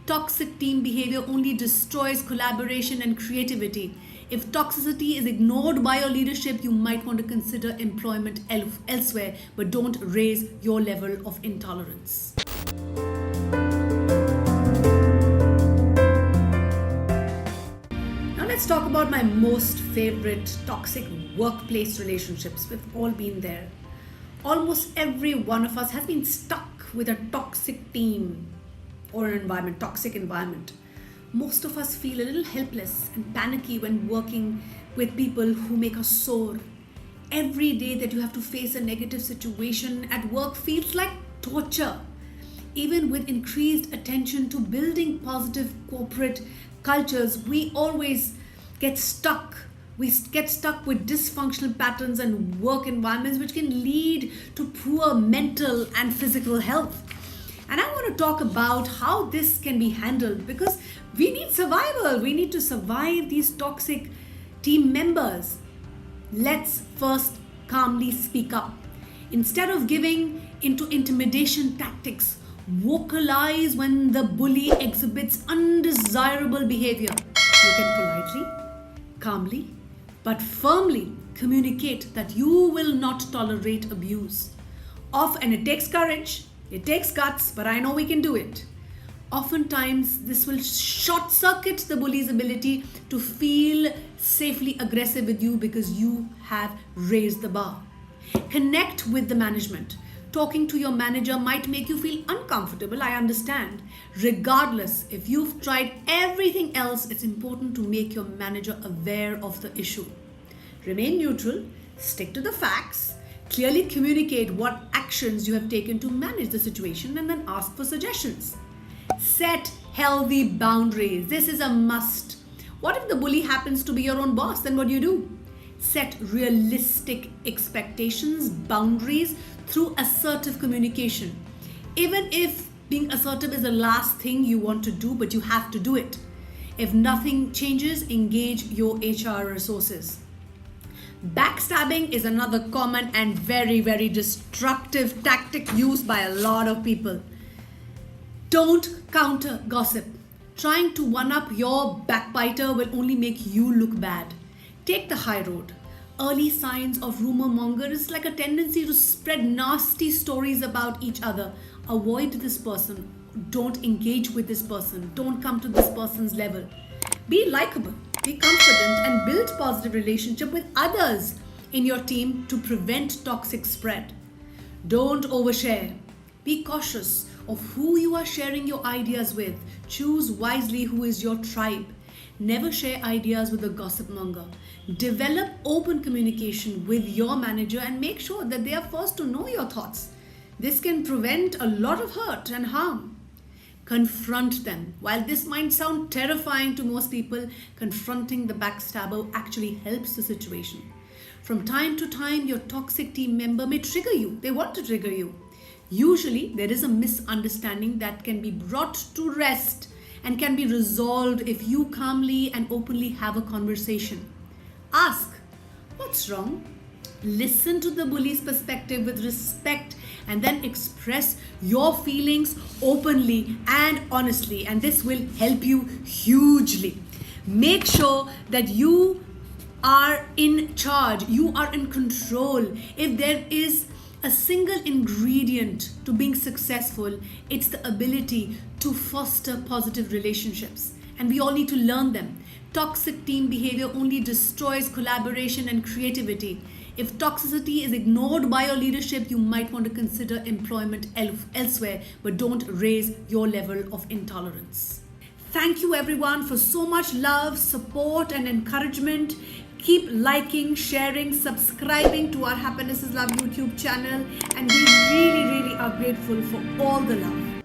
Toxic team behavior only destroys collaboration and creativity. If toxicity is ignored by your leadership, you might want to consider employment elsewhere, but don't raise your level of intolerance. Now let's talk about my most favorite toxic workplace relationships. We've all been there. Almost every one of us has been stuck with a toxic team or an environment, toxic environment. Most of us feel a little helpless and panicky when working with people who make us sore. Every day that you have to face a negative situation at work feels like torture. Even with increased attention to building positive corporate cultures, we always get stuck. We get stuck with dysfunctional patterns and work environments, which can lead to poor mental and physical health. And I want to talk about how this can be handled, because we need survival. We need to survive these toxic team members. Let's first calmly speak up. Instead of giving into intimidation tactics, vocalize when the bully exhibits undesirable behavior. You can politely, calmly, but firmly communicate that you will not tolerate abuse. And it takes courage, it takes guts, but I know we can do it. Oftentimes, this will short circuit the bully's ability to feel safely aggressive with you because you have raised the bar. Connect with the management. Talking to your manager might make you feel uncomfortable, I understand. Regardless, if you've tried everything else, it's important to make your manager aware of the issue. Remain neutral, stick to the facts, clearly communicate what actions you have taken to manage the situation, and then ask for suggestions. Set healthy boundaries. This is a must. What if the bully happens to be your own boss? Then what do? Set realistic expectations, boundaries through assertive communication. Even if being assertive is the last thing you want to do, but you have to do it. If nothing changes, engage your HR resources. Backstabbing is another common and very, very destructive tactic used by a lot of people. Don't counter gossip. Trying to one-up your backbiter will only make you look bad. Take the high road. Early signs of rumor monger is like a tendency to spread nasty stories about each other. Avoid this person. Don't engage with this person. Don't come to this person's level. Be likable, be confident, and build positive relationship with others in your team to prevent toxic spread. Don't overshare. Be cautious of who you are sharing your ideas with. Choose wisely who is your tribe. Never share ideas with a gossip monger. Develop open communication with your manager and make sure that they are first to know your thoughts. This can prevent a lot of hurt and harm. Confront them. While this might sound terrifying to most people, confronting the backstabber actually helps the situation. From time to time, your toxic team member may trigger you. They want to trigger you. Usually, there is a misunderstanding that can be brought to rest and can be resolved if you calmly and openly have a conversation. Ask, what's wrong? Listen to the bully's perspective with respect and then express your feelings openly and honestly, and this will help you hugely. Make sure that you are in charge, you are in control. If there is a single ingredient to being successful, it's the ability to foster positive relationships, and we all need to learn them. Toxic team behavior only destroys collaboration and creativity. If toxicity is ignored by your leadership, you might want to consider employment elsewhere, but don't raise your level of intolerance. Thank you everyone for so much love, support, and encouragement. Keep liking, sharing, subscribing to our Happiness is Love YouTube channel, and we really, really are grateful for all the love.